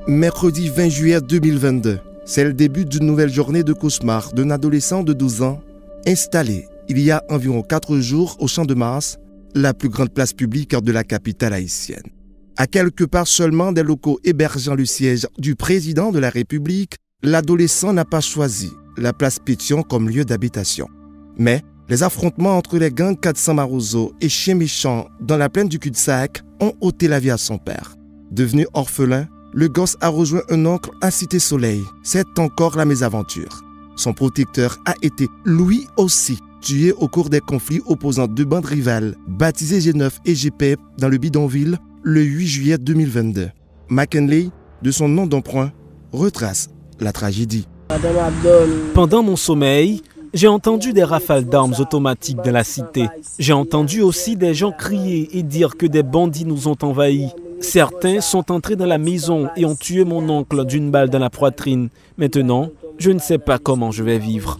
Mercredi 20 juillet 2022, c'est le début d'une nouvelle journée de cauchemar d'un adolescent de 12 ans installé il y a environ 4 jours au Champ de Mars, la plus grande place publique de la capitale haïtienne. À quelques pas seulement des locaux hébergeant le siège du président de la République, l'adolescent n'a pas choisi la place Pétion comme lieu d'habitation. Mais les affrontements entre les gangs 400 Marozo et Chiens Méchants dans la plaine du cul-de-sac ont ôté la vie à son père. Devenu orphelin, le gosse a rejoint un oncle à Cité-Soleil. C'est encore la mésaventure. Son protecteur a été, lui aussi, tué au cours des conflits opposant deux bandes rivales, baptisées G9 et GPEP dans le bidonville le 8 juillet 2022. McKinley, de son nom d'emprunt, retrace la tragédie. Pendant mon sommeil, j'ai entendu des rafales d'armes automatiques dans la cité. J'ai entendu aussi des gens crier et dire que des bandits nous ont envahis. Certains sont entrés dans la maison et ont tué mon oncle d'une balle dans la poitrine. Maintenant, je ne sais pas comment je vais vivre.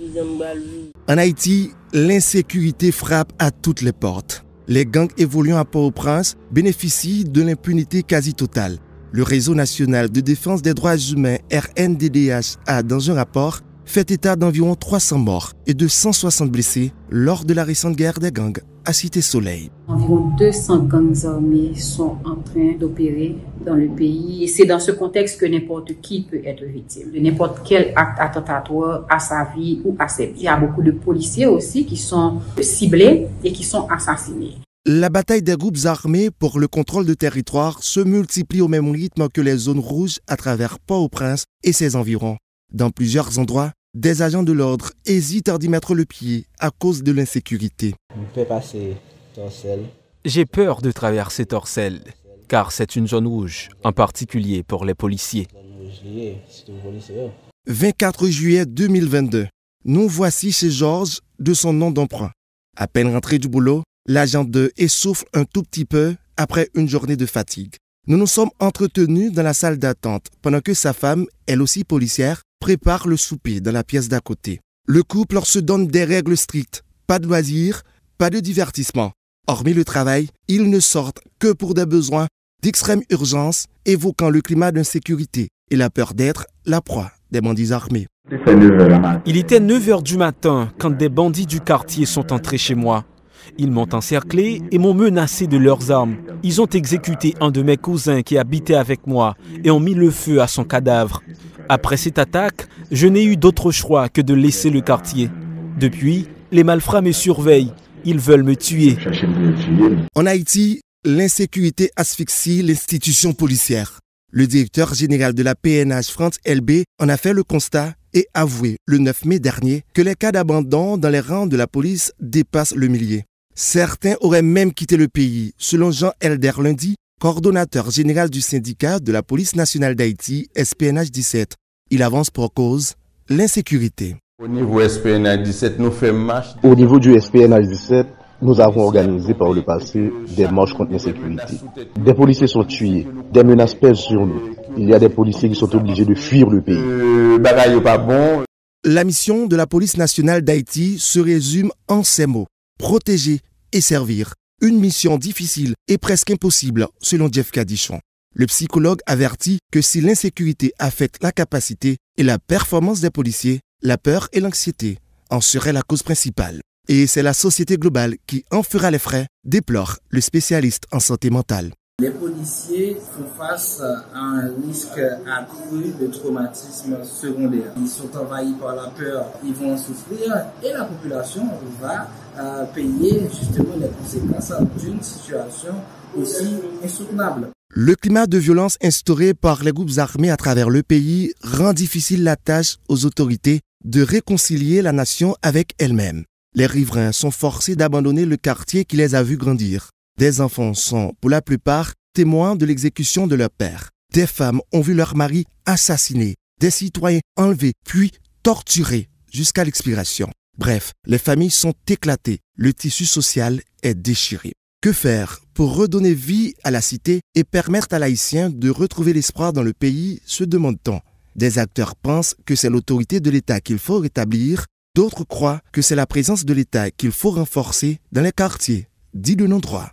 En Haïti, l'insécurité frappe à toutes les portes. Les gangs évoluant à Port-au-Prince bénéficient de l'impunité quasi totale. Le Réseau national de défense des droits humains, RNDDH, a, dans un rapport, fait état d'environ 300 morts et de 160 blessés lors de la récente guerre des gangs à Cité-Soleil. Environ 200 gangs armés sont en train d'opérer dans le pays et c'est dans ce contexte que n'importe qui peut être victime de n'importe quel acte attentatoire à sa vie ou à ses biens. Il y a beaucoup de policiers aussi qui sont ciblés et qui sont assassinés. La bataille des groupes armés pour le contrôle de territoire se multiplie au même rythme que les zones rouges à travers Port-au-Prince et ses environs. Dans plusieurs endroits, des agents de l'ordre hésitent à y mettre le pied à cause de l'insécurité. On peut passer Torcelles. J'ai peur de traverser Torcelles, car c'est une zone rouge, en particulier pour les policiers. 24 juillet 2022, nous voici chez Georges, de son nom d'emprunt. À peine rentré du boulot, l'agent 2 essouffle un tout petit peu après une journée de fatigue. Nous nous sommes entretenus dans la salle d'attente pendant que sa femme, elle aussi policière, prépare le souper dans la pièce d'à côté. Le couple leur se donne des règles strictes. Pas de loisirs, pas de divertissement. Hormis le travail, ils ne sortent que pour des besoins d'extrême urgence, évoquant le climat d'insécurité et la peur d'être la proie des bandits armés. Il était 9 h du matin quand des bandits du quartier sont entrés chez moi. Ils m'ont encerclé et m'ont menacé de leurs armes. Ils ont exécuté un de mes cousins qui habitait avec moi et ont mis le feu à son cadavre. Après cette attaque, je n'ai eu d'autre choix que de laisser le quartier. Depuis, les malfrats me surveillent. Ils veulent me tuer. En Haïti, l'insécurité asphyxie l'institution policière. Le directeur général de la PNH, France LB, en a fait le constat et avoué le 9 mai dernier que les cas d'abandon dans les rangs de la police dépassent le millier. Certains auraient même quitté le pays, selon Jean Elder Lundi, coordonnateur général du syndicat de la police nationale d'Haïti, SPNH 17. Il avance pour cause l'insécurité. Au niveau SPNH 17, nous faisons marche. Au niveau du SPNH 17, nous avons organisé par le passé des marches contre l'insécurité. Des policiers sont tués, des menaces pèsent sur nous. Il y a des policiers qui sont obligés de fuir le pays. Pas bon. La mission de la police nationale d'Haïti se résume en ces mots: protéger et servir. Une mission difficile et presque impossible, selon Jeff Cadichon. Le psychologue avertit que si l'insécurité affecte la capacité et la performance des policiers, la peur et l'anxiété en seraient la cause principale. Et c'est la société globale qui en fera les frais, déplore le spécialiste en santé mentale. Les policiers font face à un risque accru de traumatisme secondaire. Ils sont envahis par la peur, ils vont en souffrir et la population va payer justement les conséquences d'une situation aussi insoutenable. Le climat de violence instauré par les groupes armés à travers le pays rend difficile la tâche aux autorités de réconcilier la nation avec elle-même. Les riverains sont forcés d'abandonner le quartier qui les a vus grandir. Des enfants sont, pour la plupart, témoins de l'exécution de leur père. Des femmes ont vu leur mari assassiné, des citoyens enlevés, puis torturés jusqu'à l'expiration. Bref, les familles sont éclatées, le tissu social est déchiré. Que faire pour redonner vie à la cité et permettre à l'Haïtien de retrouver l'espoir dans le pays, se demande-t-on. Des acteurs pensent que c'est l'autorité de l'État qu'il faut rétablir, d'autres croient que c'est la présence de l'État qu'il faut renforcer dans les quartiers dits de non-droit.